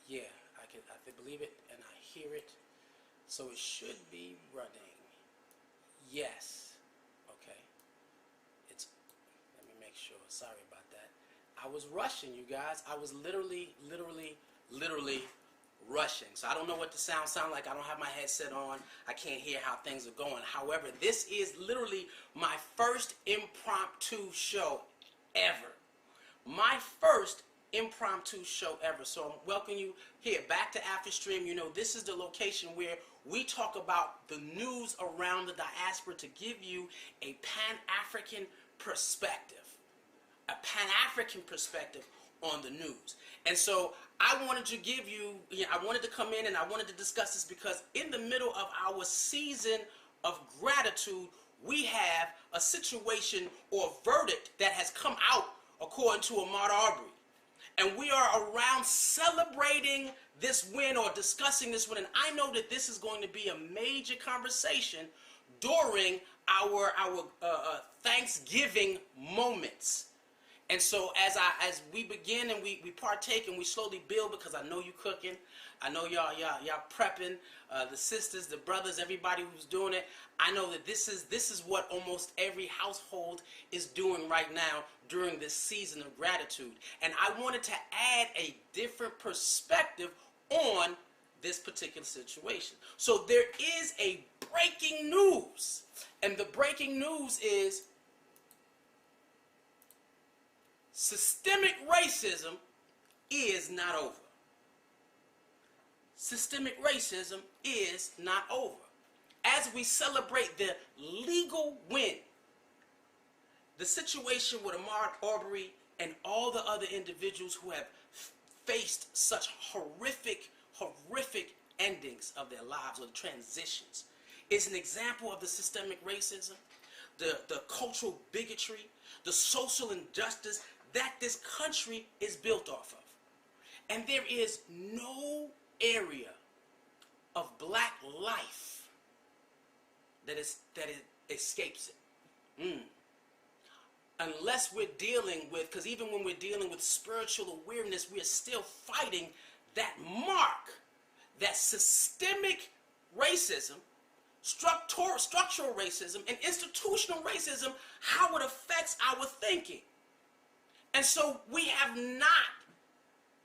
Yeah, I believe it, and I hear it. So it should be running. Yes. Okay. Let me make sure. Sorry about that. I was rushing, you guys. I was literally rushing. So I don't know what the sound like. I don't have my headset on. I can't hear how things are going. However, this is literally my first impromptu show ever. My first impromptu show ever. So I'm welcoming you here back to Afristream. You know, this is the location where we talk about the news around the diaspora to give you a Pan-African perspective. A Pan-African perspective on the news. And so I wanted to give you, I wanted to come in and I wanted to discuss this because in the middle of our season of gratitude, we have a situation or verdict that has come out according to Ahmad Arbery. And we are around celebrating this win or discussing this win. And I know that this is going to be a major conversation during our Thanksgiving moments. And so as we begin and we partake and we slowly build, because I know you cooking, I know y'all prepping, the sisters, the brothers, everybody who's doing it. I know that this is what almost every household is doing right now during this season of gratitude. And I wanted to add a different perspective on this particular situation. So there is a breaking news, and the breaking news is systemic racism is not over. Systemic racism is not over. As we celebrate the legal win, the situation with Ahmad Arbery and all the other individuals who have faced such horrific endings of their lives or transitions is an example of the systemic racism, the cultural bigotry, the social injustice that this country is built off of. And there is no area of black life that escapes it. Unless we're dealing with, because even when we're dealing with spiritual awareness, we are still fighting that mark, that systemic racism, structural racism, and institutional racism, how it affects our thinking. And so we have not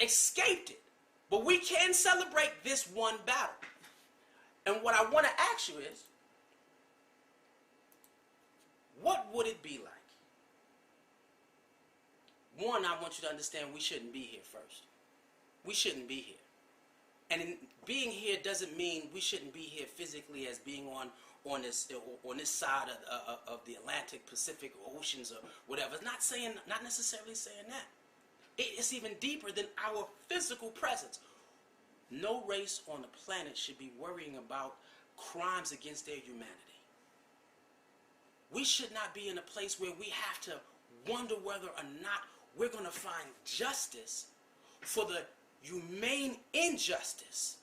escaped it, but we can celebrate this one battle. And what I want to ask you is, what would it be like? One, I want you to understand we shouldn't be here first. We shouldn't be here. And being here doesn't mean we shouldn't be here physically as being on this side of the Atlantic, Pacific, oceans, or whatever. It's not necessarily saying that. It's even deeper than our physical presence. No race on the planet should be worrying about crimes against their humanity. We should not be in a place where we have to wonder whether or not we're going to find justice for the humane injustice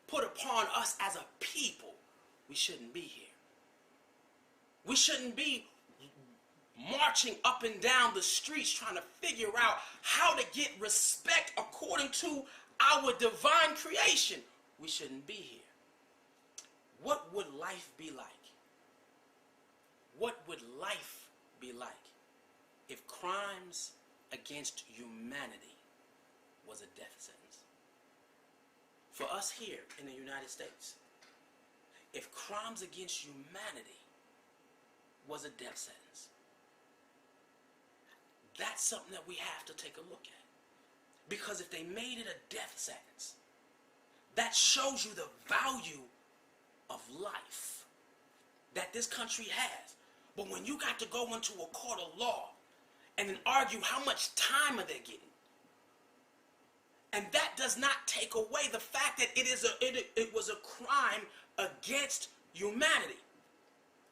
put upon us as a people. We shouldn't be here. We shouldn't be marching up and down the streets trying to figure out how to get respect according to our divine creation. We shouldn't be here. What would life be like? What would life be like if crimes against humanity was a death sentence? For us here in the United States, if crimes against humanity was a death sentence, that's something that we have to take a look at. Because if they made it a death sentence, that shows you the value of life that this country has. But when you got to go into a court of law and then argue how much time are they getting, and that does not take away the fact that it was a crime against humanity.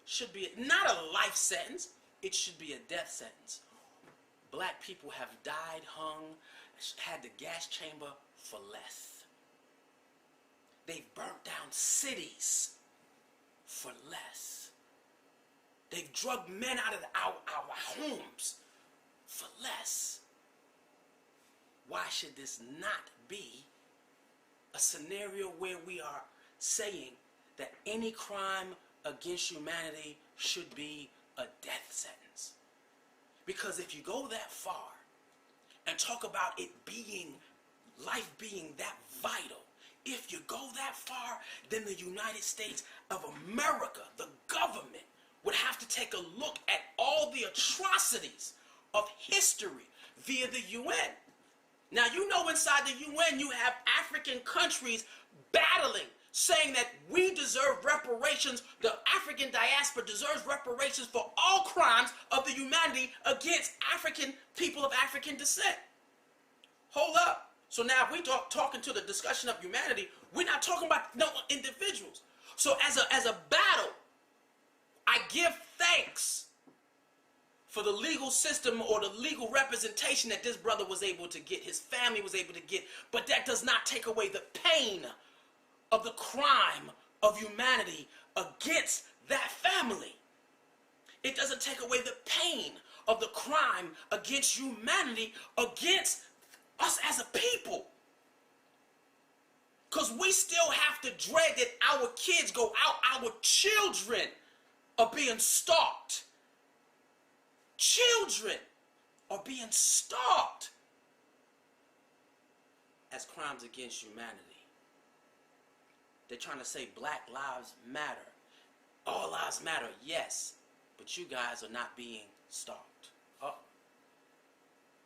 Should be not a life sentence, it should be a death sentence. Black people have died, hung, had the gas chamber for less. They've burnt down cities for less. They've drugged men out of our homes for less. Why should this not be a scenario where we are saying that any crime against humanity should be a death sentence. Because if you go that far and talk about it being, life being that vital, if you go that far, then the United States of America, the government, would have to take a look at all the atrocities of history via the UN. Now, you know, inside the UN, you have African countries battling, saying that we deserve reparations, the African diaspora deserves reparations for all crimes of the humanity against African people of African descent. Hold up. So now if we talking to the discussion of humanity, we're not talking about no individuals. So as a battle, I give thanks for the legal system or the legal representation that this brother was able to get, his family was able to get, but that does not take away the pain of the crime of humanity against that family. It doesn't take away the pain of the crime against humanity, against us as a people. Because we still have to dread that our kids go out, our children are being stalked. Children are being stalked as crimes against humanity. They're trying to say Black Lives Matter. All lives matter, yes, but you guys are not being stalked. Oh,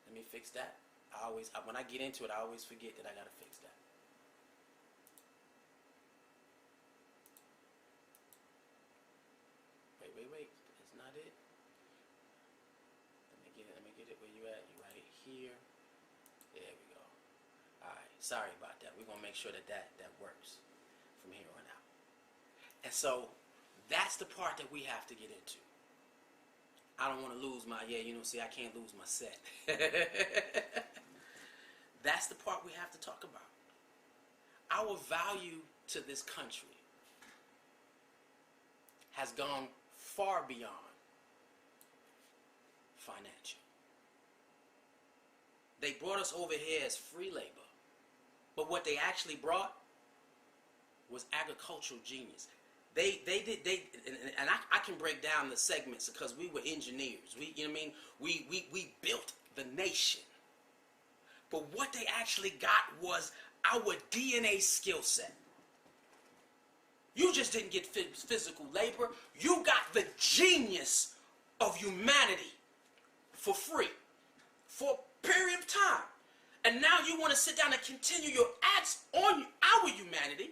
let me fix that. When I get into it, I always forget that I gotta fix that. Wait. That's not it. Let me get it where you at. You right here. There we go. Alright, sorry about that. We're gonna make sure that works from here on out. And so that's the part that we have to get into. I don't want to lose my, I can't lose my set. That's the part we have to talk about. Our value to this country has gone far beyond financial. They brought us over here as free labor, but what they actually brought was agricultural genius. They did, and I can break down the segments because we were engineers. We built the nation. But what they actually got was our DNA skill set. You just didn't get physical labor. You got the genius of humanity for free for a period of time. And now you want to sit down and continue your acts on our humanity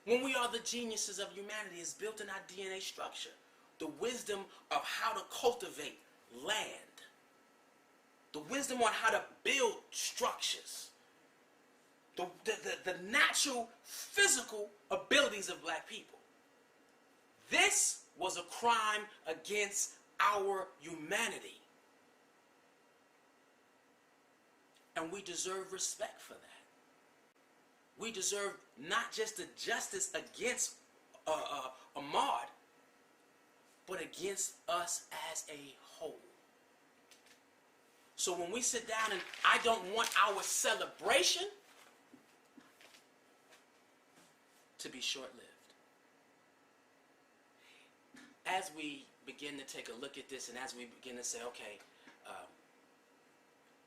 when we are the geniuses of humanity. Is built in our DNA structure. The wisdom of how to cultivate land. The wisdom on how to build structures. The natural physical abilities of black people. This was a crime against our humanity. And we deserve respect for that. We deserve not just the justice against Ahmad, but against us as a whole. So when we sit down, and I don't want our celebration to be short-lived. As we begin to take a look at this, and as we begin to say, okay,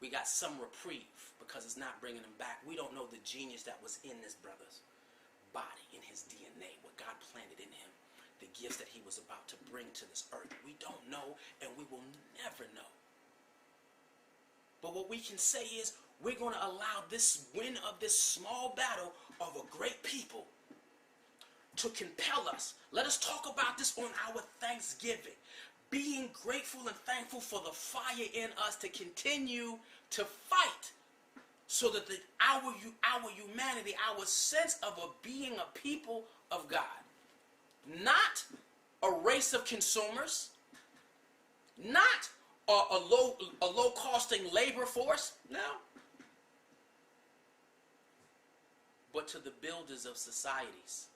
we got some reprieve because it's not bringing him back. We don't know the genius that was in this brother's body, in his DNA, what God planted in him, the gifts that he was about to bring to this earth. We don't know, and we will never know. But what we can say is we're going to allow this win of this small battle of a great people to compel us. Let us talk about this on our Thanksgiving. Being grateful and thankful for the fire in us to continue to fight so that our humanity, our sense of being a people of God, not a race of consumers, not a low costing labor force, no, but to the builders of societies.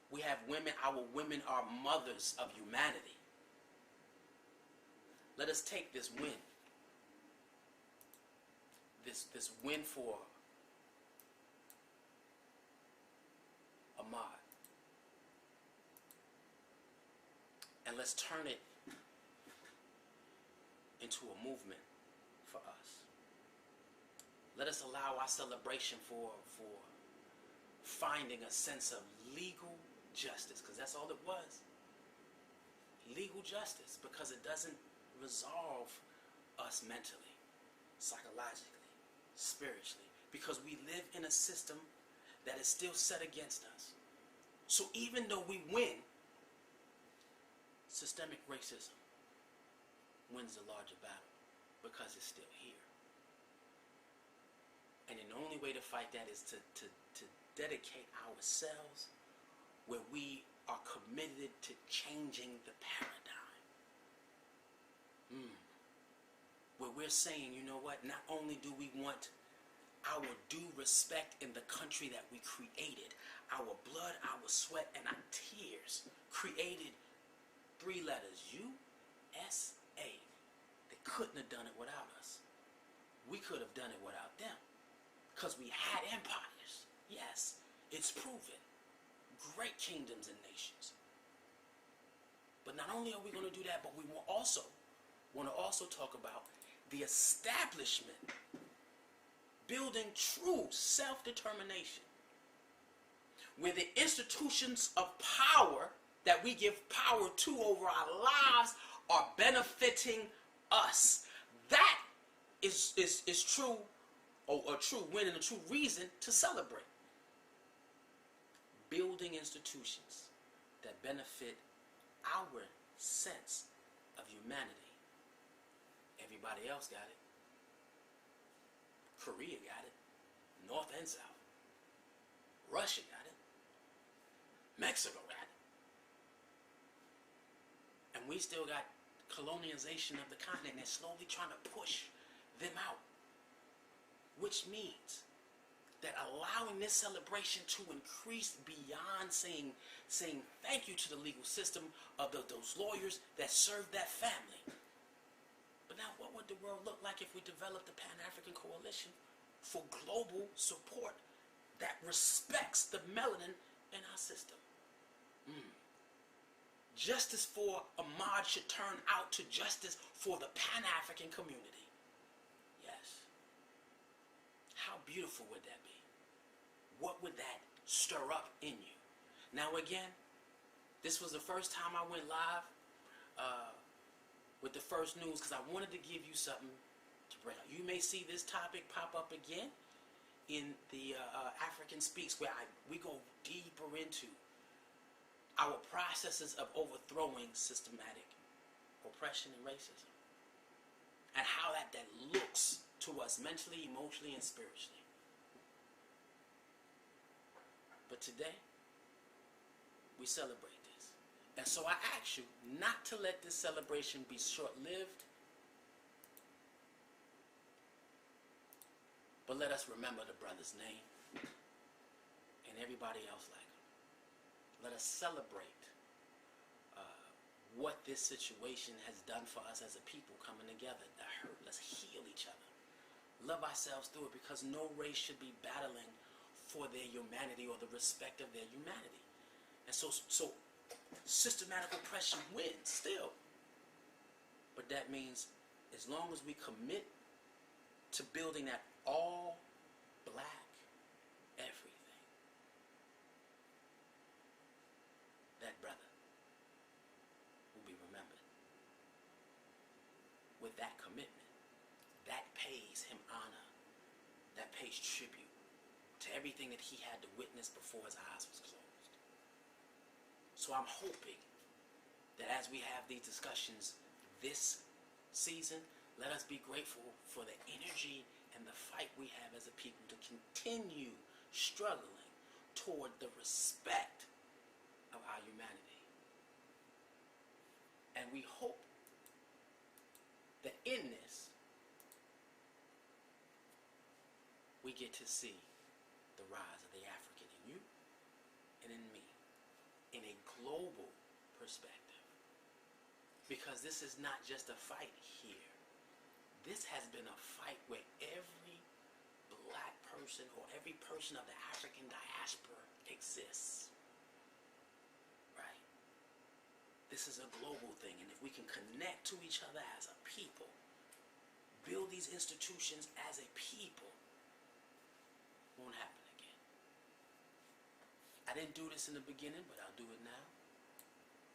We have women, our women are mothers of humanity. Let us take this win. This win for And let's turn it into a movement for us. Let us allow our celebration for finding a sense of legal justice, because that's all it was. Legal justice, because it doesn't resolve us mentally, psychologically, spiritually, because we live in a system that is still set against us. So even though we win, systemic racism wins the larger battle because it's still here. And the only way to fight that is to dedicate ourselves where we are committed to changing the paradigm. Where we're saying, you know what, not only do we want our due respect in the country that we created, our blood, our sweat, and our tears created 3 letters, USA. They couldn't have done it without us. We could have done it without them, because we had empires. Yes, it's proven. Great kingdoms and nations. But not only are we going to do that, but we will also want to talk about the establishment, building true self-determination, where the institutions of power that we give power to over our lives are benefiting us. That is true, or a true win and a true reason to celebrate. Building institutions that benefit our sense of humanity. Everybody else got it. Korea got it. North and South. Russia got it. Mexico got it. And we still got colonization of the continent and slowly trying to push them out. Which means that allowing this celebration to increase beyond saying thank you to the legal system of those lawyers that served that family. But now what would the world look like if we developed a Pan-African coalition for global support that respects the melanin in our system? Justice for Ahmad should turn out to justice for the Pan-African community. Yes. How beautiful would that be? What would that stir up in you? Now again, this was the first time I went live with the first news, because I wanted to give you something to bring up. You may see this topic pop up again in the African Speaks, where we go deeper into our processes of overthrowing systematic oppression and racism, and how that looks to us mentally, emotionally, and spiritually. But today, we celebrate this. And so I ask you not to let this celebration be short-lived, but let us remember the brother's name and everybody else like him. Let us celebrate what this situation has done for us as a people coming together. The hurt, let's heal each other. Love ourselves through it, because no race should be battling for their humanity or the respect of their humanity. And so systematic oppression wins still. But that means as long as we commit to building that all black everything, that brother will be remembered. With that commitment, that pays him honor, that pays tribute to everything that he had to witness before his eyes was closed. So I'm hoping that as we have these discussions this season, let us be grateful for the energy and the fight we have as a people to continue struggling toward the respect of our humanity. And we hope that in this, we get to see the rise of the African in you and in me, in a global perspective. Because this is not just a fight here. This has been a fight where every black person or every person of the African diaspora exists. Right? This is a global thing, and if we can connect to each other as a people, build these institutions as a people, it won't happen again. I didn't do this in the beginning, but I'll do it now.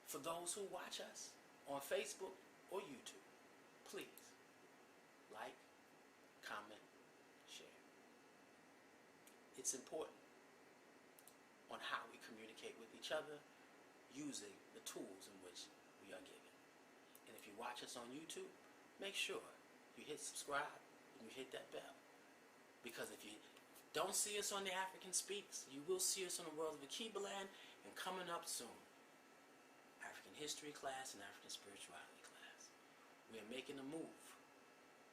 For those who watch us on Facebook or YouTube, please like, comment, share. It's important on how we communicate with each other using the tools in which we are given. And if you watch us on YouTube, make sure you hit subscribe and you hit that bell. Because if you don't see us on the African Speaks, you will see us on the World of Akibaland, and coming up soon, African history class and African spirituality class. We are making a move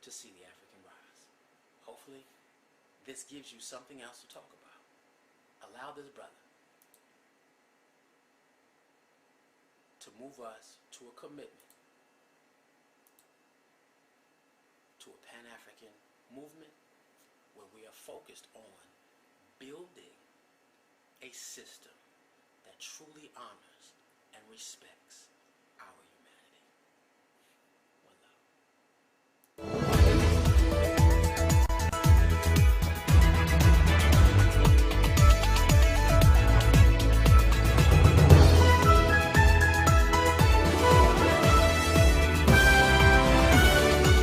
to see the African rise. Hopefully, this gives you something else to talk about. Allow this brother to move us to a commitment to a Pan-African movement where we are focused on building a system that truly honors and respects